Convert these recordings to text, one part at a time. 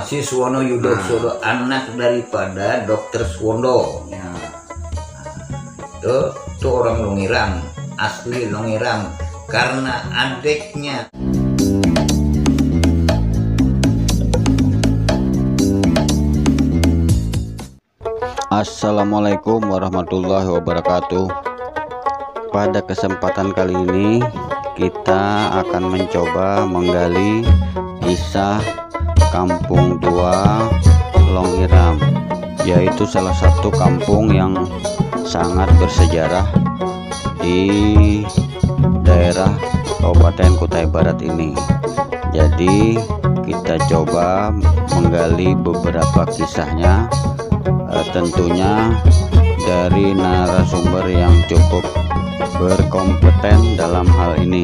Si Suwono Yudhoyono, anak daripada Dokter Suwondo. Ya. Itu orang Longiram, asli Longiram, karena adiknya. Assalamualaikum warahmatullahi wabarakatuh. Pada kesempatan kali ini kita akan mencoba menggali kisah Kampung Tua Longiram, yaitu salah satu kampung yang sangat bersejarah di daerah Kabupaten Kutai Barat ini. Jadi kita coba menggali beberapa kisahnya, tentunya dari narasumber yang cukup berkompeten dalam hal ini,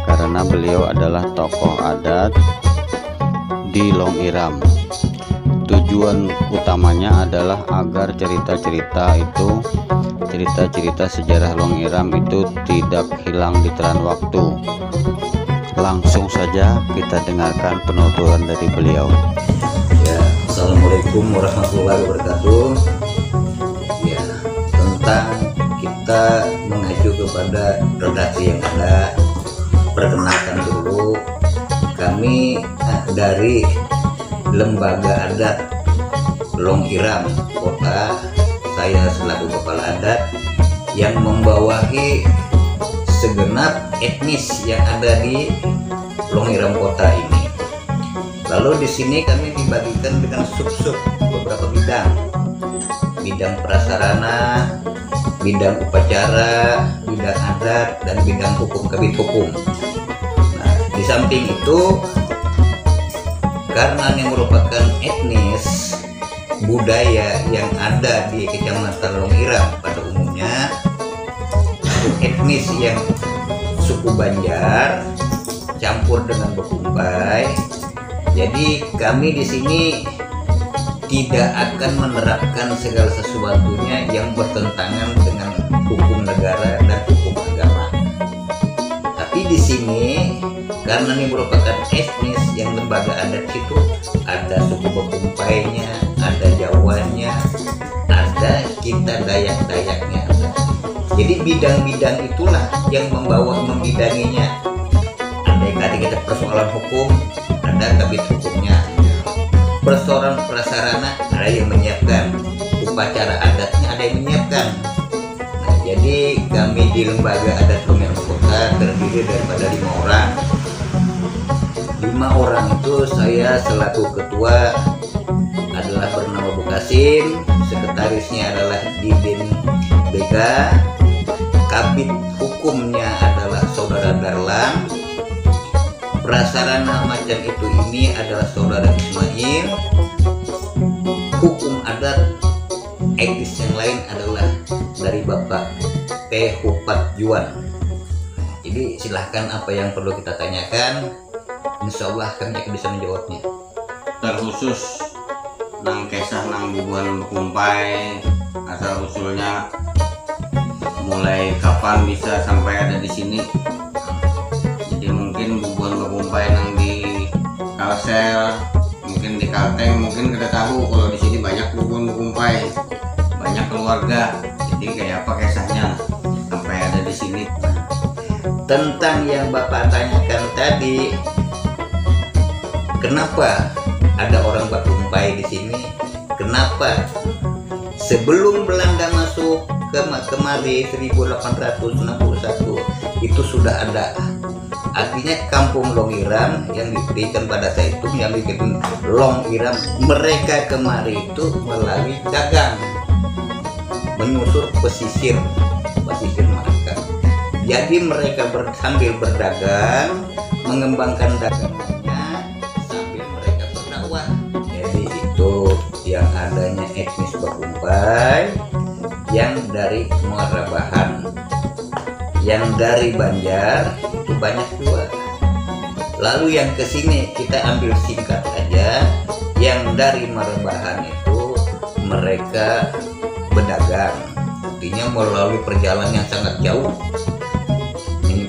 karena beliau adalah tokoh adat di Longiram. Tujuan utamanya adalah agar cerita-cerita sejarah Longiram itu tidak hilang di telan waktu. Langsung saja kita dengarkan penuturan dari beliau. Ya, Assalamualaikum warahmatullahi wabarakatuh. Ya, tentang kita mengacu kepada redaksi yang ada, perkenalkan dulu, kami dari Lembaga Adat Longiram Kota. Saya selaku kepala adat yang membawahi segenap etnis yang ada di Longiram Kota ini. Lalu di sini kami dibagikan dengan sub-sub beberapa bidang prasarana, bidang upacara, bidang adat, dan bidang hukum kabit hukum. Nah, di samping itu, karena ini merupakan etnis budaya yang ada di Kecamatan Longiram pada umumnya, etnis yang suku Banjar campur dengan Bekumpai. Jadi kami di sini tidak akan menerapkan segala sesuatunya yang bertentangan dengan hukum negara dan hukum agama. Tapi di sini karena ini merupakan etnis yang lembaga adat itu ada suku Bekumpainya, ada Jawanya, ada kita Dayak-Dayaknya. Jadi bidang-bidang itulah yang membidanginya. Andai kata kita persoalan hukum, ada kabit hukumnya. Persoalan prasarana ada yang menyiapkan, upacara adatnya ada yang menyiapkan. Nah, jadi kami di Lembaga Adat Longiram Kota terdiri daripada 5 orang. 5 orang itu saya selaku ketua adalah bernama Bu Kasim, sekretarisnya adalah Didin Bega, kabit hukumnya adalah Saudara Darlan, prasarana macam itu ini adalah Saudara Ismail, hukum adat etis yang lain adalah dari Bapak P. Hupat Juan. Jadi silahkan apa yang perlu kita tanyakan, insya Allah kami akan bisa menjawabnya. Terkhusus nang kisah nang bubuhan Bekumpai, asal usulnya mulai kapan bisa sampai ada di sini. Jadi mungkin bubuhan Bekumpai nang di Kalsel, mungkin di Kalteng, mungkin kita tahu kalau di sini banyak bubuhan Bekumpai, banyak keluarga. Jadi kayak apa kisahnya sampai ada di sini. Tentang yang Bapak tanyakan tadi, kenapa ada orang Bekumpai di sini? Kenapa sebelum Belanda masuk kemari 1861 itu sudah ada? Artinya Kampung Longiram yang diberikan pada saya itu yang bikin Longiram, mereka kemari itu melalui dagang, menyusur pesisir mereka. Jadi mereka sambil berdagang, mengembangkan dagangannya sambil mereka berdakwah. Jadi itu yang adanya etnis Bekumpai, yang dari Muara Bahan, yang dari Banjar itu banyak juga. Lalu yang kesini kita ambil singkat aja, yang dari Muara Bahan itu mereka berdagang, artinya melalui perjalanan yang sangat jauh,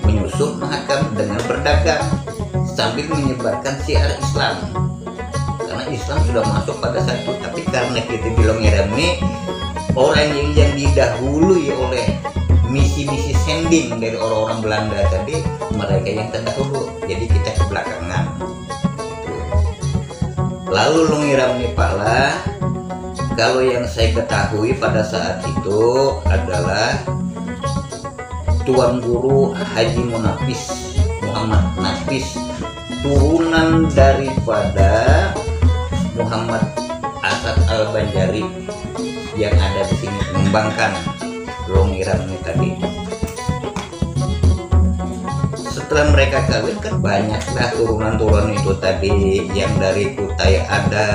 menyusun mahakam dengan berdagang sambil menyebarkan syiar Islam. Islam sudah masuk pada saat itu, tapi karena kita di Longiram ini orang yang didahului oleh misi-misi sending dari orang-orang Belanda tadi, mereka yang terdahulu, jadi kita kebelakangan. Lalu Longiram ini pala, kalau yang saya ketahui pada saat itu adalah Tuan Guru Haji Munafis Muhammad Nafis, turunan daripada Muhammad Asad Al-Banjari yang ada di sini mengembangkan Longiram ini tadi. Setelah mereka kawin kan banyaklah turunan-turunan itu tadi, yang dari Kutai ada,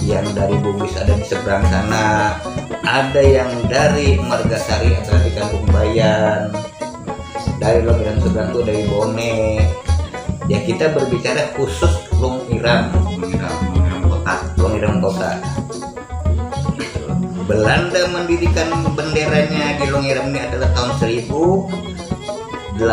yang dari Bugis ada di seberang sana, ada yang dari Margasari atau di Kampung Bayan, dari Longiram seberang itu dari Bone. Ya kita berbicara khusus Longiram kota. Longiram kota. Belanda mendirikan benderanya di Longiram ini adalah tahun 1861,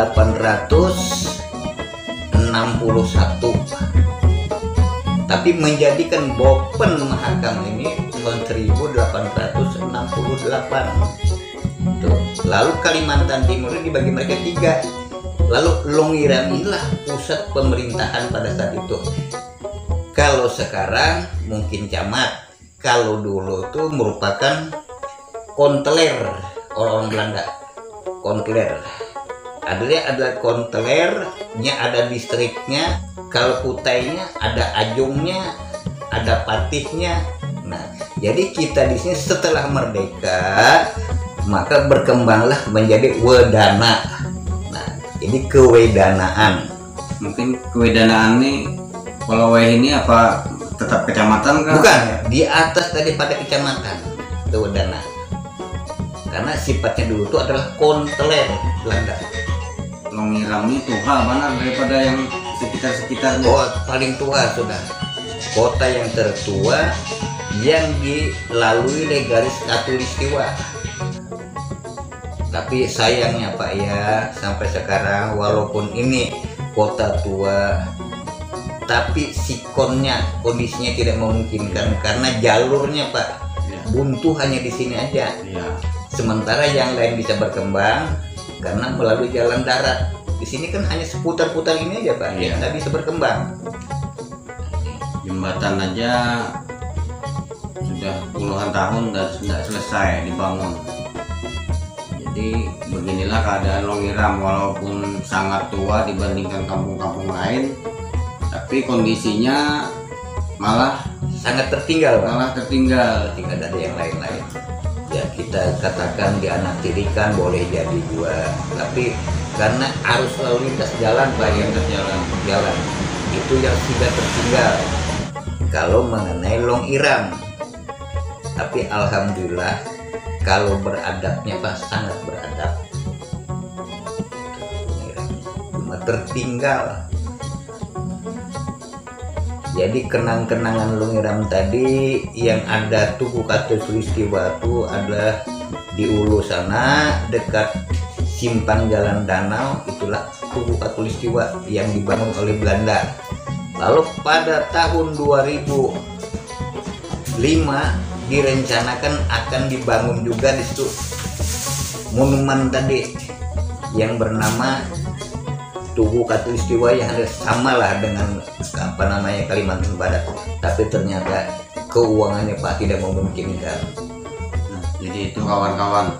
tapi menjadikan Bopen Mahakam ini tahun 1868. Tuh. Lalu Kalimantan Timur ini dibagi mereka 3. Lalu Longiram inilah pusat pemerintahan pada saat itu. Kalau sekarang mungkin camat, kalau dulu itu merupakan kontler orang Belanda. Kontler adalah kontlernya, ada distriknya. Kalau Kutainya ada ajungnya, ada patihnya. Nah, jadi kita di sini setelah merdeka maka berkembanglah menjadi wedana. Nah, ini kewedanaan. Mungkin kewedanaan ini kalau ini apa tetap kecamatan kan? Bukan, di atas daripada kecamatan wedana. Karena sifatnya dulu itu adalah kontler Belanda. Longiram ini tua mana daripada yang sekitar-sekitarnya? Oh, paling tua sudah. Kota yang tertua yang dilalui oleh garis Katulistiwa. Tapi sayangnya Pak ya, sampai sekarang walaupun ini kota tua, tapi sikonnya kondisinya tidak memungkinkan karena jalurnya Pak buntu hanya di sini aja. Sementara yang lain bisa berkembang karena melalui jalan darat. Di sini kan hanya seputar-putar ini aja Pak, ya nggak bisa berkembang. Jembatan aja sudah puluhan tahun dan sudah selesai dibangun. Jadi beginilah keadaan Longiram, walaupun sangat tua dibandingkan kampung-kampung lain, tapi kondisinya malah sangat tertinggal Pak. tertinggal dari yang lain-lain. Ya kita katakan dianaktirikan boleh jadi juga, tapi karena arus lalu lintas jalan Pak, yang jalan itu yang sudah tertinggal kalau mengenai Longiram. Tapi alhamdulillah kalau beradabnya Pak sangat beradab. Cuma tertinggal. Jadi kenang-kenangan Longiram tadi yang ada Tugu Katulistiwa itu ada di ulu sana dekat simpang jalan danau, itulah Tugu Katulistiwa yang dibangun oleh Belanda. Lalu pada tahun 2005 direncanakan akan dibangun juga di situ monumen tadi yang bernama Tugu Katulistiwa yang ada samalah dengan Kalimantan Barat, tapi ternyata keuangannya Pak tidak memungkinkan. Nah, jadi itu kawan-kawan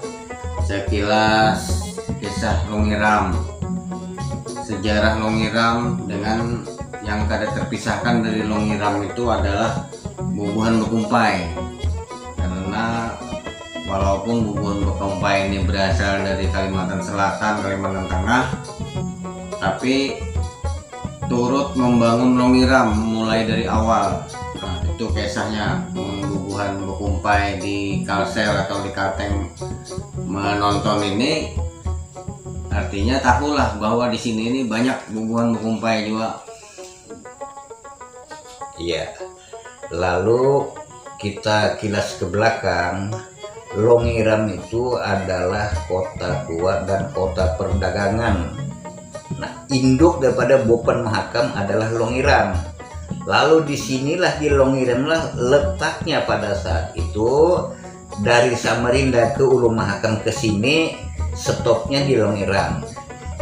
sekilas kisah Longiram, sejarah Longiram. Dengan yang kada terpisahkan dari Longiram itu adalah Bubuhan Bekumpai, karena walaupun Bubuhan Bekumpai ini berasal dari Kalimantan Selatan, Kalimantan Tengah, tapi turut membangun Longiram mulai dari awal. Nah, itu kisahnya Bubuhan Bekumpai di Kalsel atau di Kalteng menonton ini, artinya tahulah bahwa di sini ini banyak Bubuhan Bekumpai juga. Iya. Lalu kita kilas ke belakang, Longiram itu adalah kota tua dan kota perdagangan. Nah, induk daripada Bopen Mahakam adalah Longiram. Lalu disinilah di Longiram lah letaknya pada saat itu. Dari Samarinda ke Ulu Mahakam ke sini stopnya di Longiram.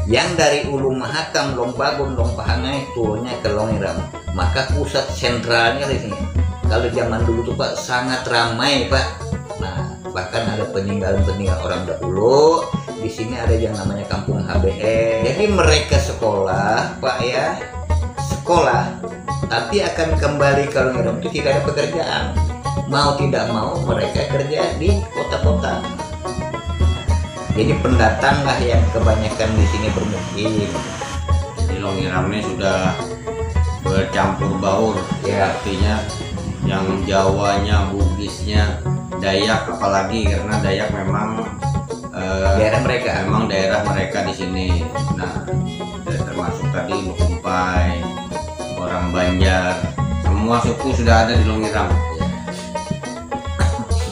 Yang dari Ulu Mahakam, Longbagun, Longpahangai turunnya ke Longiram. Maka pusat sentralnya di sini. Kalau zaman dulu tuh Pak sangat ramai Pak. Nah, bahkan ada peninggalan orang dahulu. Di sini ada yang namanya Kampung HBE. Jadi mereka sekolah Pak ya, sekolah, tapi akan kembali ke Longiram itu tidak ada pekerjaan. Mau tidak mau mereka kerja di kota-kota. Jadi pendatang lah yang kebanyakan di sini bermukim. Di Longiramnya sudah bercampur baur, Ya. artinya yang Jawanya, Bugisnya, Dayak, apalagi karena Dayak memang Daerah mereka. memang daerah mereka di sini. Nah, termasuk tadi Bukumpai, orang Banjar, semua suku sudah ada di Longiram. Ya.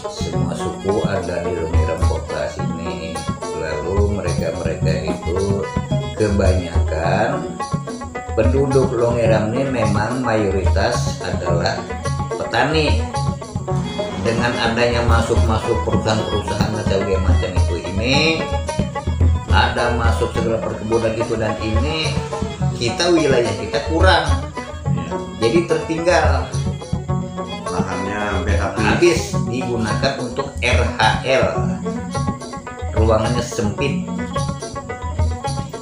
Semua suku ada di Longiram kota sini. Lalu mereka itu kebanyakan penduduk Longiram ini memang mayoritas adalah petani. Dengan adanya masuk perusahaan-perusahaan segala macam itu ini, ada masuk segala perkebunan itu dan ini, kita wilayah kita kurang, jadi tertinggal, Lahannya hampir habis. habis digunakan untuk RHL, ruangannya sempit.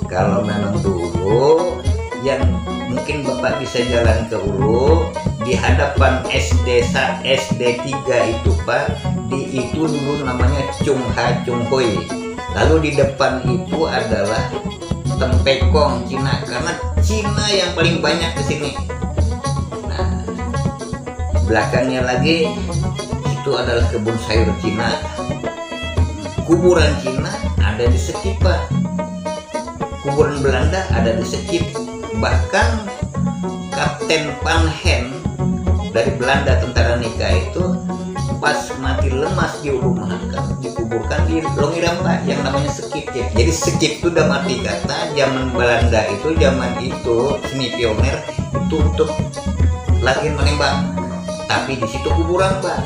Kalau memang dulu yang mungkin Bapak bisa jalan ke Ulu di hadapan SD 3 itu Pak, itu dulu namanya Chungha Chunghoi. Lalu di depan itu adalah Tempekong Cina, karena Cina yang paling banyak ke sini. Nah, belakangnya lagi itu adalah kebun sayur Cina. Kuburan Cina ada di Sekip Pak. Kuburan Belanda ada di Sekip. Bahkan Kapten Panhen dari Belanda, tentara Nika itu pas mati lemas di Ulu Mahakam dikuburkan di Longiram Pak, yang namanya Sekip ya. Jadi Sekip itu udah mati kata zaman Belanda itu, zaman itu seni pioner itu untuk latihan menembak, tapi di situ kuburan Pak.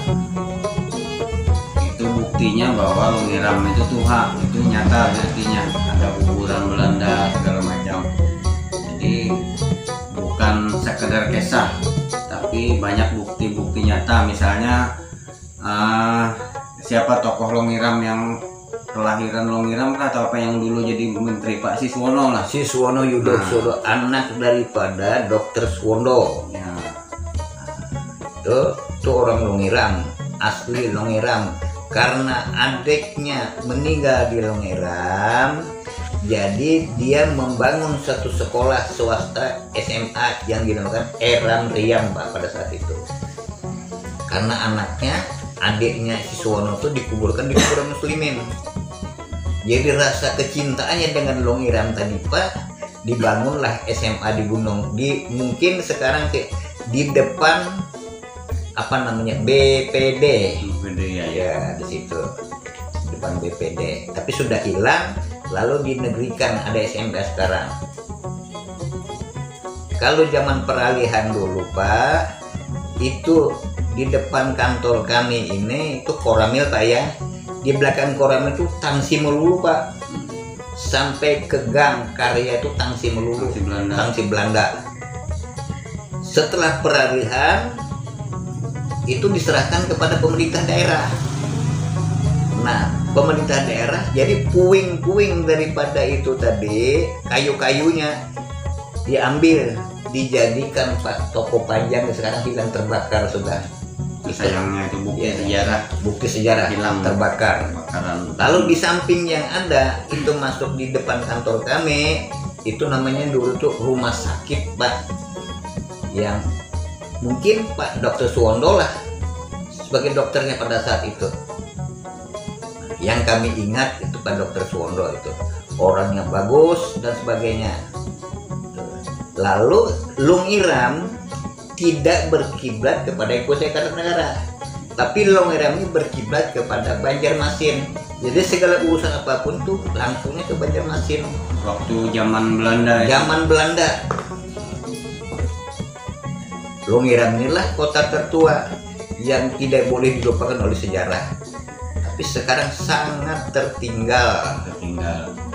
Itu buktinya bahwa Longiram itu Tuhan, itu nyata artinya ada kuburan Belanda segala macam. Jadi bukan sekedar kisah, tapi banyak bukti-bukti nyata. Misalnya siapa tokoh Longiram yang kelahiran Longiram kah, atau apa yang dulu jadi menteri, Pak Siswono lah. Siswono Yudhoyono, anak daripada Dr. Suwondo. Ya, Itu orang Longiram, asli Longiram. Karena adiknya meninggal di Longiram, jadi dia membangun satu sekolah swasta SMA yang dinamakan Eram Riam Pak pada saat itu. Karena adiknya Siswono itu dikuburkan di kuburan muslimin. Jadi rasa kecintaannya dengan Longiram tadi Pak, dibangunlah SMA di Gunung. Mungkin sekarang di depan apa namanya BPD. Ya di situ depan BPD. Tapi sudah hilang. Lalu dinegrikan, ada SMK sekarang. Kalau zaman peralihan dulu Pak, itu di depan kantor kami ini itu Koramil Pak ya. Di belakang Koramil itu Tangsi melulu Pak. Sampai ke Gang Karya itu Tangsi melulu, Tangsi Belanda. Setelah peralihan itu diserahkan kepada pemerintah daerah. Nah, pemerintah daerah jadi puing-puing daripada itu tadi, kayu-kayunya diambil, dijadikan Pak toko panjang, sekarang hilang terbakar sudah. sayangnya itu bukti Ya, sejarah, bukti sejarah hilang terbakar. kebakaran. Lalu di samping yang ada itu masuk di depan kantor kami, itu namanya dulu tuh rumah sakit Pak, yang mungkin Pak Dr. Suwondo lah sebagai dokternya pada saat itu. Yang kami ingat itu Pak Dr. Suwondo itu orangnya bagus dan sebagainya. Lalu Longiram tidak berkiblat kepada Ibu Kota Negara, tapi Longiram ini berkiblat kepada Banjarmasin. Jadi segala urusan apapun tuh langsungnya ke Banjarmasin. Waktu zaman Belanda. Zaman Belanda, Longiram inilah kota tertua yang tidak boleh dilupakan oleh sejarah, tapi sekarang sangat tertinggal.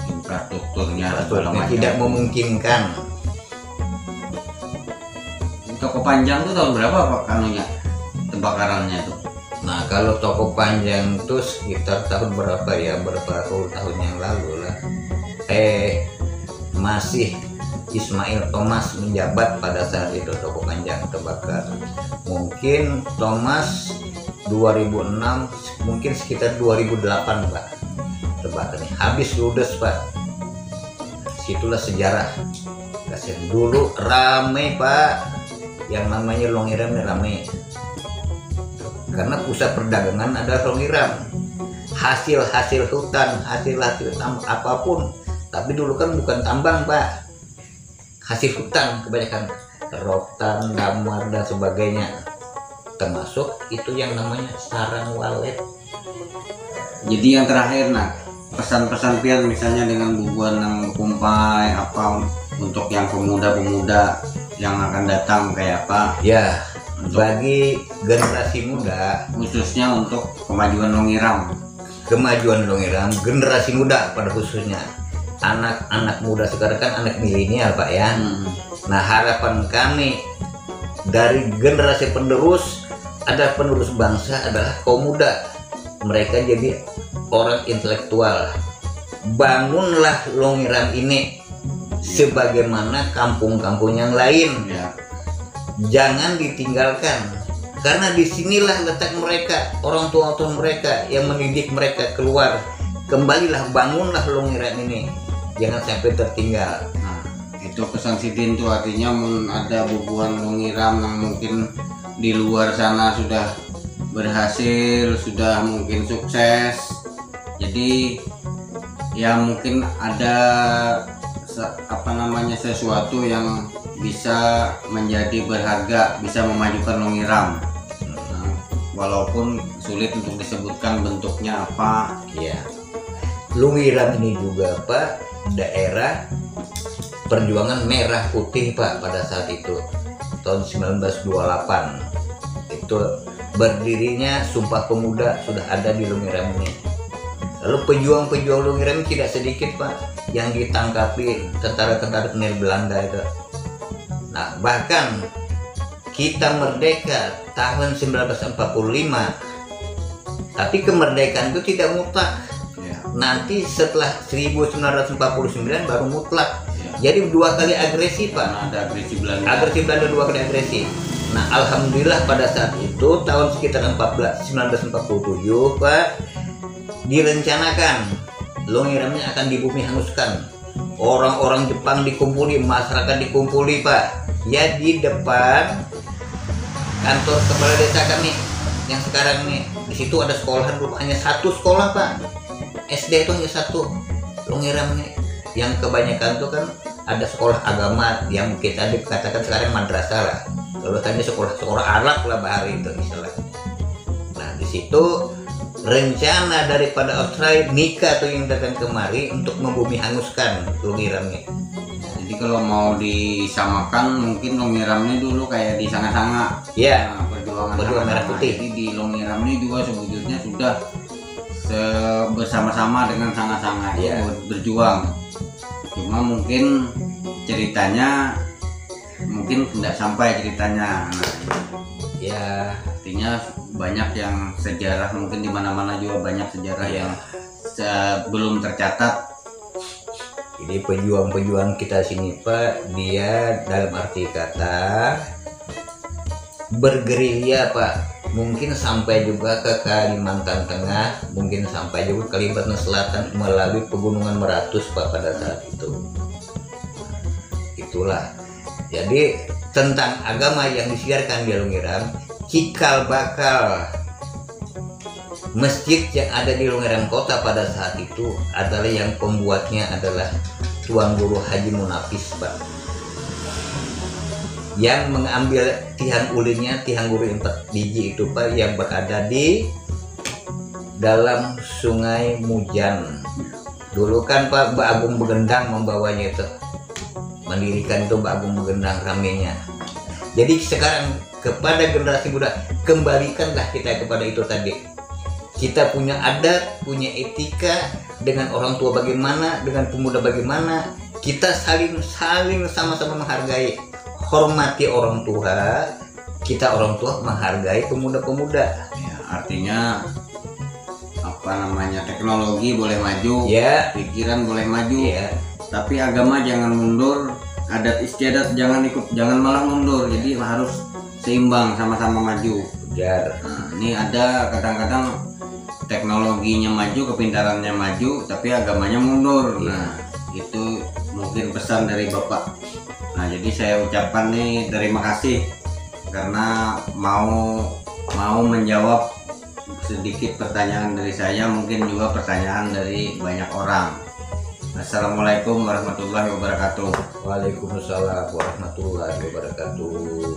Infrastrukturnya Tidak memungkinkan. Toko Panjang tuh tahun berapa Pak kanunya kebakarannya tuh? Nah, kalau Toko Panjang itu sekitar tahun berapa ya, berapa puluh tahun yang lalu lah. Masih Ismail Thomas menjabat pada saat itu Toko Panjang terbakar. Mungkin Thomas 2006, mungkin sekitar 2008 Pak terbakarnya. Habis ludes Pak. Situlah sejarah. Dulu ramai Pak, yang namanya Longiram ini ramai. Karena pusat perdagangan ada Longiram, hasil hutan, hasil apapun. Tapi dulu kan bukan tambang Pak, hasil hutan kebanyakan, rotan, damar dan sebagainya, termasuk itu yang namanya sarang walet. Jadi yang terakhir pesan-pesan pian misalnya dengan bubuan yang kumpai apa untuk yang pemuda-pemuda yang akan datang kayak apa ya, bagi generasi muda, khususnya untuk kemajuan Longiram, generasi muda pada khususnya anak-anak muda sekarang kan anak milenial Pak ya. Nah, harapan kami dari generasi penerus, ada penerus bangsa adalah kaum muda, mereka jadi orang intelektual. Bangunlah Longiram ini sebagaimana kampung-kampung yang lain ya. Jangan ditinggalkan, karena disinilah letak mereka, orang tua mereka yang mendidik mereka keluar. Kembalilah, bangunlah Longiram ini, jangan sampai tertinggal. Nah, itu pesan Sidin tuh, artinya ada bubuan Longiram yang mungkin di luar sana sudah berhasil, sudah mungkin sukses. Jadi ya mungkin ada sesuatu yang bisa menjadi berharga, bisa memajukan Longiram. Walaupun sulit untuk disebutkan bentuknya apa. Ya, Longiram ini juga Pak daerah perjuangan merah putih Pak pada saat itu tahun 1928. Itu berdirinya Sumpah Pemuda sudah ada di Longiram ini. Lalu pejuang-pejuang Longiram tidak sedikit Pak yang ditangkapi tentara-tentara penir Belanda itu. Nah, bahkan kita merdeka tahun 1945, tapi kemerdekaan itu tidak mutlak. Nanti setelah 1949 baru mutlak. Jadi dua kali agresi Pak. Ada agresi Belanda. Agresi Belanda dua kali agresi. Nah, alhamdulillah pada saat itu tahun sekitar 1947 Pak, direncanakan Longiramnya akan dibumi hanguskan. Orang-orang Jepang dikumpuli, masyarakat dikumpuli Pak. Ya, di depan kantor kepala desa kami yang sekarang nih. Di situ ada sekolahan, hanya satu sekolah Pak. SD itu hanya satu, Longiram nih. Yang kebanyakan tuh kan ada sekolah agama yang kita dikatakan sekarang madrasah lah. Kalau tadi sekolah Arab lah bahari itu misalnya. Nah, di situ rencana daripada Australia nikah tuh yang datang kemari untuk membumi hanguskan Longiram nih. Jadi kalau mau disamakan mungkin Longiram ini dulu kayak di Sanga-Sanga. Ya, nah, perjuangan merah putih. Jadi di Longiram ini juga sebetulnya sudah bersama-sama dengan Sanga-Sanga ya, berjuang. Cuma mungkin ceritanya mungkin tidak sampai ceritanya. Nah, ya artinya banyak yang sejarah, mungkin di mana-mana juga banyak sejarah yang belum tercatat. Jadi pejuang-pejuang kita sini Pak, dia dalam arti kata bergerilya Pak. Mungkin sampai juga ke Kalimantan Tengah, mungkin sampai juga ke Kalimantan Selatan melalui pegunungan Meratus Pak pada saat itu. Itulah. Jadi tentang agama yang disiarkan di Longiram, cikal bakal masjid yang ada di Longiram Kota pada saat itu adalah yang pembuatnya adalah Tuan Guru Haji Munafis Pak, yang mengambil tiang ulinnya, tiang guru 4 biji itu Pak, yang berada di dalam Sungai Mujan. Dulu kan Pak Mbak Agung Begendang membawanya itu, mendirikan itu Mbak Agung Begendang ramenya. Jadi sekarang kepada generasi muda, kembalikanlah kita kepada itu tadi. Kita punya adat, punya etika, dengan orang tua bagaimana, dengan pemuda bagaimana, kita saling sama-sama menghargai, hormati orang tua, kita orang tua menghargai pemuda-pemuda. Ya, artinya apa namanya, teknologi boleh maju, Ya, pikiran boleh maju, ya, tapi agama jangan mundur, adat istiadat jangan malah mundur. Jadi harus seimbang, sama-sama maju. ujar. Nah, ini ada kadang-kadang teknologinya maju, kepintarannya maju, tapi agamanya mundur. Iya. Nah, itu mungkin pesan dari Bapak. Nah, jadi saya ucapkan nih terima kasih karena mau menjawab sedikit pertanyaan dari saya, mungkin juga pertanyaan dari banyak orang. Assalamualaikum warahmatullahi wabarakatuh. Waalaikumsalam warahmatullahi wabarakatuh.